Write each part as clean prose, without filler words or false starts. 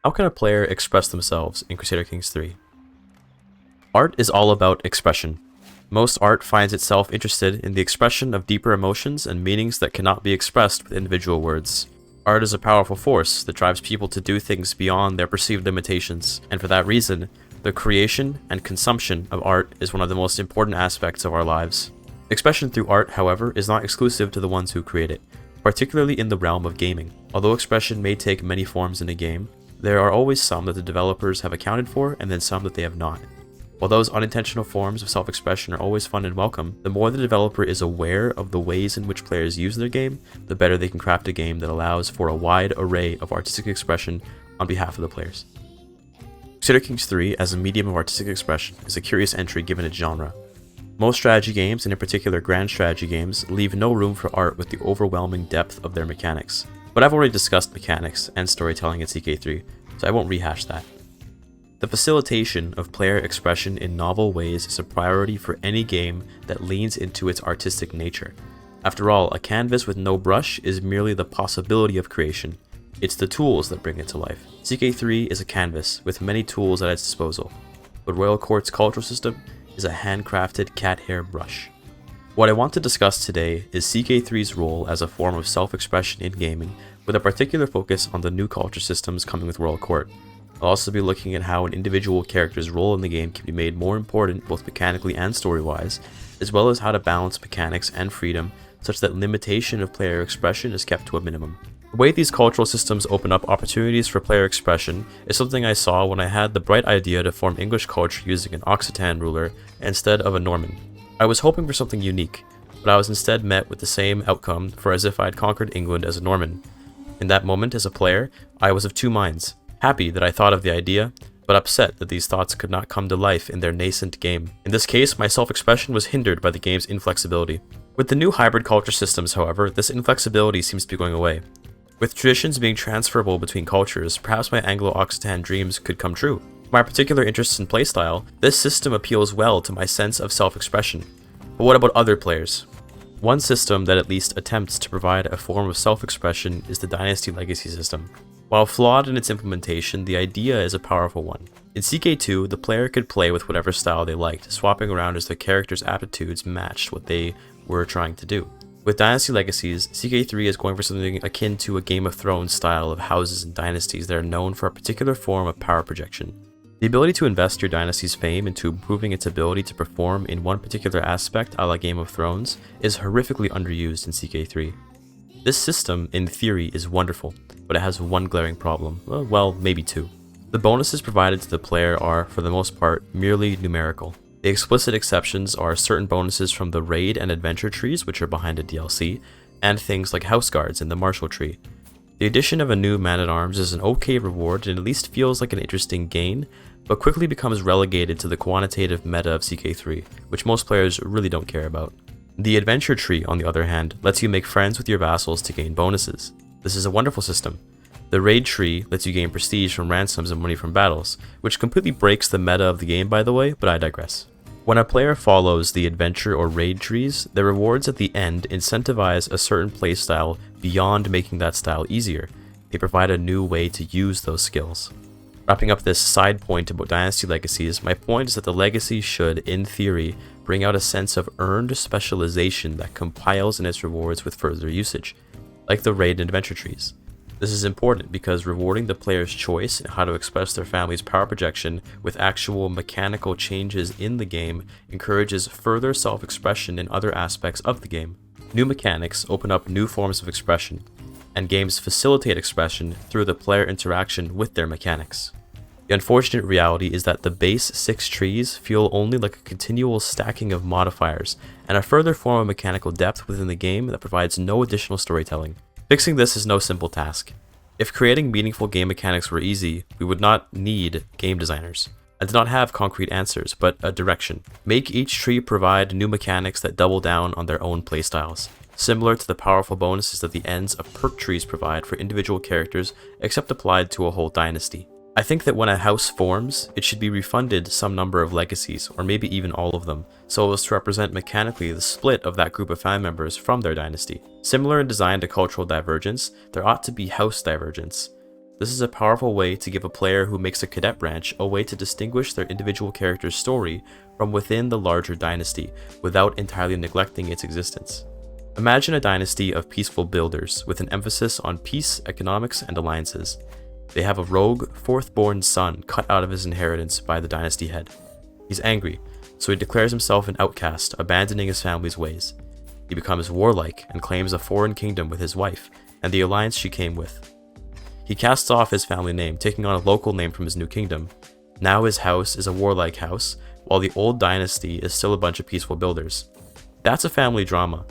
How can a player express themselves in Crusader Kings 3? Art is all about expression. Most art finds itself interested in the expression of deeper emotions and meanings that cannot be expressed with individual words. Art is a powerful force that drives people to do things beyond their perceived limitations, and for that reason, the creation and consumption of art is one of the most important aspects of our lives. Expression through art, however, is not exclusive to the ones who create it, particularly in the realm of gaming. Although expression may take many forms in a game, there are always some that the developers have accounted for and then some that they have not. While those unintentional forms of self-expression are always fun and welcome, the more the developer is aware of the ways in which players use their game, the better they can craft a game that allows for a wide array of artistic expression on behalf of the players. Crusader Kings 3 as a medium of artistic expression is a curious entry given its genre. Most strategy games, and in particular grand strategy games, leave no room for art with the overwhelming depth of their mechanics. But I've already discussed mechanics and storytelling in CK3, so I won't rehash that. The facilitation of player expression in novel ways is a priority for any game that leans into its artistic nature. After all, a canvas with no brush is merely the possibility of creation. It's the tools that bring it to life. CK3 is a canvas with many tools at its disposal, but Royal Court's cultural system is a handcrafted cat hair brush. What I want to discuss today is CK3's role as a form of self-expression in gaming, with a particular focus on the new culture systems coming with Royal Court. I'll also be looking at how an individual character's role in the game can be made more important both mechanically and story-wise, as well as how to balance mechanics and freedom such that limitation of player expression is kept to a minimum. The way these cultural systems open up opportunities for player expression is something I saw when I had the bright idea to form English culture using an Occitan ruler instead of a Norman. I was hoping for something unique, but I was instead met with the same outcome for as if I had conquered England as a Norman. In that moment as a player, I was of two minds. Happy that I thought of the idea, but upset that these thoughts could not come to life in their nascent game. In this case, my self-expression was hindered by the game's inflexibility. With the new hybrid culture systems, however, this inflexibility seems to be going away. With traditions being transferable between cultures, perhaps my Anglo-Occitan dreams could come true. For my particular interests in playstyle, this system appeals well to my sense of self-expression. But what about other players? One system that at least attempts to provide a form of self-expression is the Dynasty legacy system. While flawed in its implementation, the idea is a powerful one. In CK2, the player could play with whatever style they liked, swapping around as their character's aptitudes matched what they were trying to do. With Dynasty Legacies, CK3 is going for something akin to a Game of Thrones style of houses and dynasties that are known for a particular form of power projection. The ability to invest your dynasty's fame into improving its ability to perform in one particular aspect a la Game of Thrones is horrifically underused in CK3. This system, in theory, is wonderful, but it has one glaring problem. Well, maybe two. The bonuses provided to the player are, for the most part, merely numerical. The explicit exceptions are certain bonuses from the raid and adventure trees, which are behind a DLC, and things like house guards in the martial tree. The addition of a new man-at-arms is an okay reward and at least feels like an interesting gain, but quickly becomes relegated to the quantitative meta of CK3, which most players really don't care about. The adventure tree, on the other hand, lets you make friends with your vassals to gain bonuses. This is a wonderful system. The raid tree lets you gain prestige from ransoms and money from battles, which completely breaks the meta of the game, by the way, but I digress. When a player follows the adventure or raid trees, the rewards at the end incentivize a certain playstyle beyond making that style easier. They provide a new way to use those skills. Wrapping up this side point about Dynasty Legacies, my point is that the legacy should, in theory, bring out a sense of earned specialization that compiles in its rewards with further usage, like the raid and adventure trees. This is important because rewarding the player's choice in how to express their family's power projection with actual mechanical changes in the game encourages further self-expression in other aspects of the game. New mechanics open up new forms of expression, and games facilitate expression through the player interaction with their mechanics. The unfortunate reality is that the base 6 trees feel only like a continual stacking of modifiers, and a further form of mechanical depth within the game that provides no additional storytelling. Fixing this is no simple task. If creating meaningful game mechanics were easy, we would not need game designers. I do not have concrete answers, but a direction. Make each tree provide new mechanics that double down on their own playstyles, similar to the powerful bonuses that the ends of perk trees provide for individual characters, except applied to a whole dynasty. I think that when a house forms, it should be refunded some number of legacies, or maybe even all of them, so as to represent mechanically the split of that group of family members from their dynasty. Similar in design to cultural divergence, there ought to be house divergence. This is a powerful way to give a player who makes a cadet branch a way to distinguish their individual character's story from within the larger dynasty without entirely neglecting its existence. Imagine a dynasty of peaceful builders with an emphasis on peace, economics, and alliances. They have a rogue, fourth-born son cut out of his inheritance by the dynasty head. He's angry, so he declares himself an outcast, abandoning his family's ways. He becomes warlike and claims a foreign kingdom with his wife and the alliance she came with. He casts off his family name, taking on a local name from his new kingdom. Now his house is a warlike house, while the old dynasty is still a bunch of peaceful builders. That's a family drama,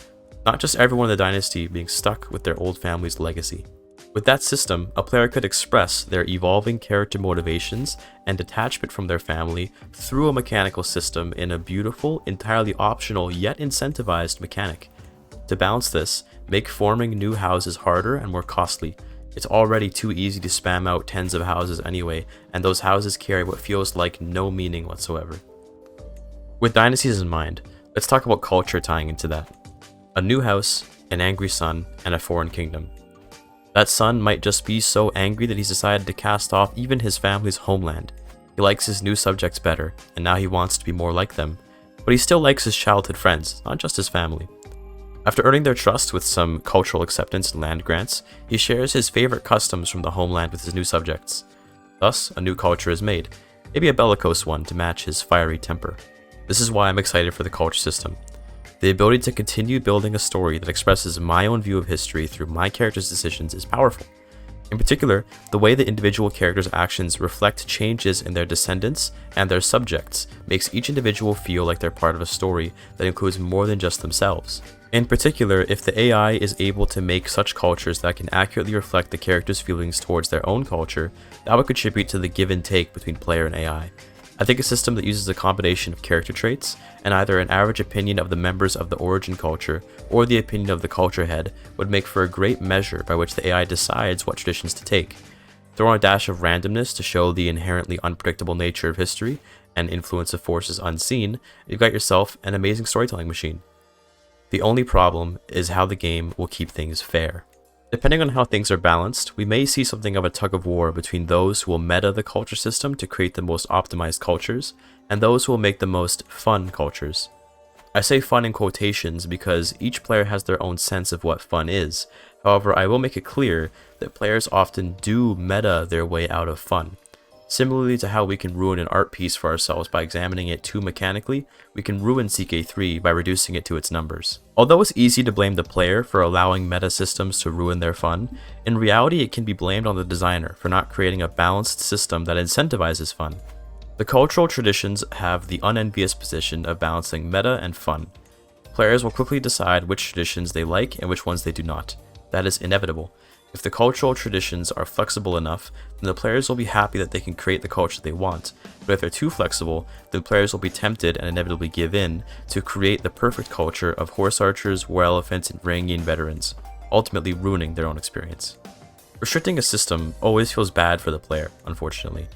not just everyone in the dynasty being stuck with their old family's legacy. With that system, a player could express their evolving character motivations and detachment from their family through a mechanical system in a beautiful, entirely optional, yet incentivized mechanic. To balance this, make forming new houses harder and more costly. It's already too easy to spam out tens of houses anyway, and those houses carry what feels like no meaning whatsoever. With dynasties in mind, let's talk about culture tying into that. A new house, an angry son, and a foreign kingdom. That son might just be so angry that he's decided to cast off even his family's homeland. He likes his new subjects better, and now he wants to be more like them. But he still likes his childhood friends, not just his family. After earning their trust with some cultural acceptance and land grants, he shares his favorite customs from the homeland with his new subjects. Thus, a new culture is made, maybe a bellicose one to match his fiery temper. This is why I'm excited for the culture system. The ability to continue building a story that expresses my own view of history through my character's decisions is powerful. In particular, the way the individual characters' actions reflect changes in their descendants and their subjects makes each individual feel like they're part of a story that includes more than just themselves. In particular, if the AI is able to make such cultures that can accurately reflect the characters' feelings towards their own culture, that would contribute to the give and take between player and AI. I think a system that uses a combination of character traits and either an average opinion of the members of the origin culture or the opinion of the culture head would make for a great measure by which the AI decides what traditions to take. Throw on a dash of randomness to show the inherently unpredictable nature of history and influence of forces unseen, you've got yourself an amazing storytelling machine. The only problem is how the game will keep things fair. Depending on how things are balanced, we may see something of a tug-of-war between those who will meta the culture system to create the most optimized cultures, and those who will make the most fun cultures. I say fun in quotations because each player has their own sense of what fun is. However, I will make it clear that players often do meta their way out of fun. Similarly to how we can ruin an art piece for ourselves by examining it too mechanically, we can ruin CK3 by reducing it to its numbers. Although it's easy to blame the player for allowing meta systems to ruin their fun, in reality it can be blamed on the designer for not creating a balanced system that incentivizes fun. The cultural traditions have the unenvious position of balancing meta and fun. Players will quickly decide which traditions they like and which ones they do not. That is inevitable. If the cultural traditions are flexible enough, then the players will be happy that they can create the culture they want, but if they're too flexible, then players will be tempted and inevitably give in to create the perfect culture of horse archers, war elephants, and Varangian veterans, ultimately ruining their own experience. Restricting a system always feels bad for the player, unfortunately.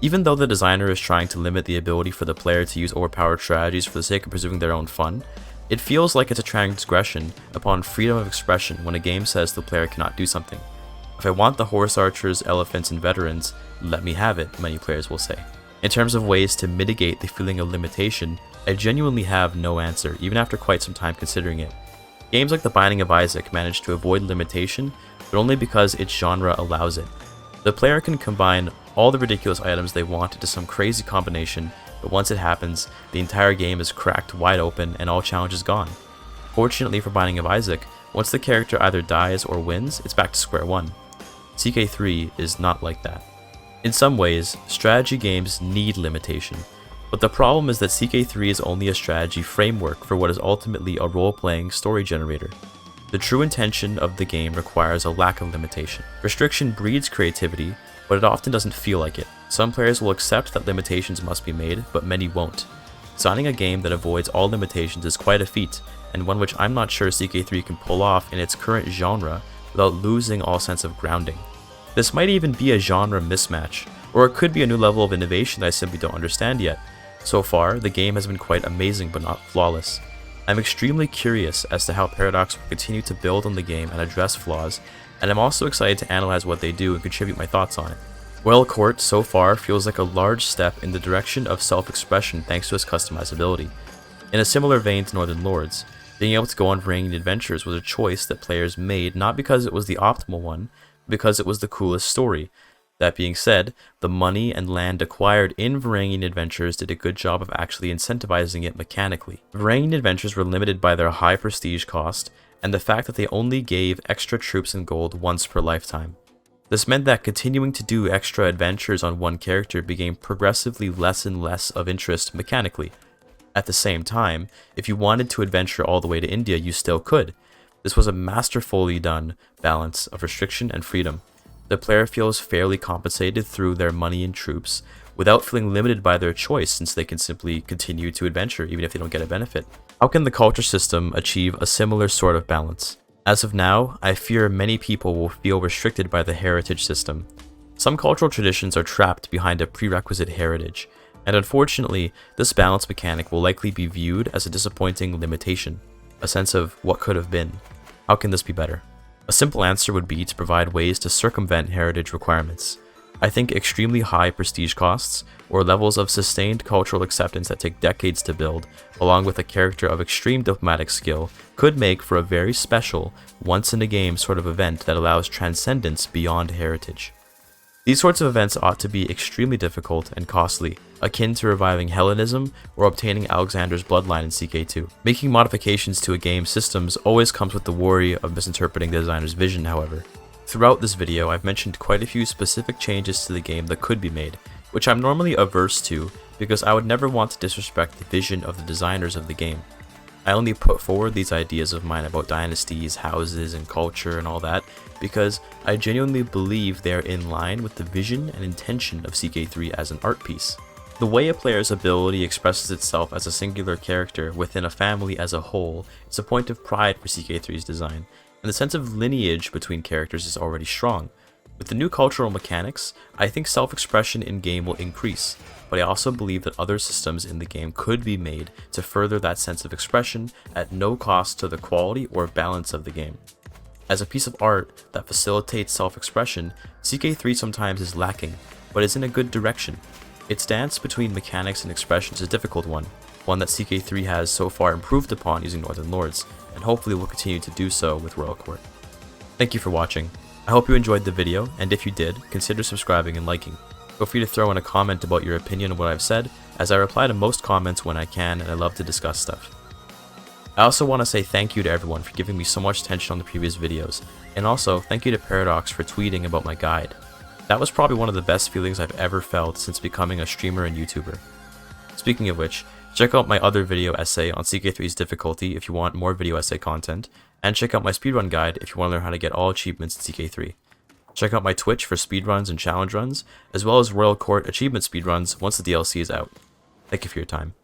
Even though the designer is trying to limit the ability for the player to use overpowered strategies for the sake of pursuing their own fun, it feels like it's a transgression upon freedom of expression when a game says the player cannot do something. If I want the horse archers, elephants, and veterans, let me have it, many players will say. In terms of ways to mitigate the feeling of limitation, I genuinely have no answer, even after quite some time considering it. Games like The Binding of Isaac manage to avoid limitation, but only because its genre allows it. The player can combine all the ridiculous items they want into some crazy combination, but once it happens, the entire game is cracked wide open and all challenge is gone. Fortunately for Binding of Isaac, once the character either dies or wins, it's back to square one. CK3 is not like that. In some ways, strategy games need limitation, but the problem is that CK3 is only a strategy framework for what is ultimately a role-playing story generator. The true intention of the game requires a lack of limitation. Restriction breeds creativity, but it often doesn't feel like it. Some players will accept that limitations must be made, but many won't. Designing a game that avoids all limitations is quite a feat, and one which I'm not sure CK3 can pull off in its current genre without losing all sense of grounding. This might even be a genre mismatch, or it could be a new level of innovation that I simply don't understand yet. So far, the game has been quite amazing but not flawless. I'm extremely curious as to how Paradox will continue to build on the game and address flaws, and I'm also excited to analyze what they do and contribute my thoughts on it. Royal Court so far feels like a large step in the direction of self-expression thanks to its customizability. In a similar vein to Northern Lords, being able to go on Varangian adventures was a choice that players made not because it was the optimal one, but because it was the coolest story. That being said, the money and land acquired in Varangian adventures did a good job of actually incentivizing it mechanically. Varangian adventures were limited by their high prestige cost, and the fact that they only gave extra troops and gold once per lifetime. This meant that continuing to do extra adventures on one character became progressively less and less of interest mechanically. At the same time, if you wanted to adventure all the way to India, you still could. This was a masterfully done balance of restriction and freedom. The player feels fairly compensated through their money and troops, without feeling limited by their choice since they can simply continue to adventure even if they don't get a benefit. How can the culture system achieve a similar sort of balance? As of now, I fear many people will feel restricted by the heritage system. Some cultural traditions are trapped behind a prerequisite heritage, and unfortunately, this balance mechanic will likely be viewed as a disappointing limitation, a sense of what could have been. How can this be better? A simple answer would be to provide ways to circumvent heritage requirements. I think extremely high prestige costs, or levels of sustained cultural acceptance that take decades to build, along with a character of extreme diplomatic skill, could make for a very special, once-in-a-game sort of event that allows transcendence beyond heritage. These sorts of events ought to be extremely difficult and costly, akin to reviving Hellenism or obtaining Alexander's bloodline in CK2. Making modifications to a game's systems always comes with the worry of misinterpreting the designer's vision, however. Throughout this video, I've mentioned quite a few specific changes to the game that could be made, which I'm normally averse to because I would never want to disrespect the vision of the designers of the game. I only put forward these ideas of mine about dynasties, houses, and culture and all that because I genuinely believe they are in line with the vision and intention of CK3 as an art piece. The way a player's ability expresses itself as a singular character within a family as a whole is a point of pride for CK3's design, and the sense of lineage between characters is already strong. With the new cultural mechanics, I think self-expression in-game will increase, but I also believe that other systems in the game could be made to further that sense of expression at no cost to the quality or balance of the game. As a piece of art that facilitates self-expression, CK3 sometimes is lacking, but is in a good direction. Its dance between mechanics and expression is a difficult one that CK3 has so far improved upon using Northern Lords, and hopefully will continue to do so with Royal Court. Thank you for watching. I hope you enjoyed the video, and if you did, consider subscribing and liking. Feel free to throw in a comment about your opinion on what I've said, as I reply to most comments when I can and I love to discuss stuff. I also want to say thank you to everyone for giving me so much attention on the previous videos, and also thank you to Paradox for tweeting about my guide. That was probably one of the best feelings I've ever felt since becoming a streamer and YouTuber. Speaking of which, check out my other video essay on CK3's difficulty if you want more video essay content, and check out my speedrun guide if you want to learn how to get all achievements in CK3. Check out my Twitch for speedruns and challenge runs, as well as Royal Court achievement speedruns once the DLC is out. Thank you for your time.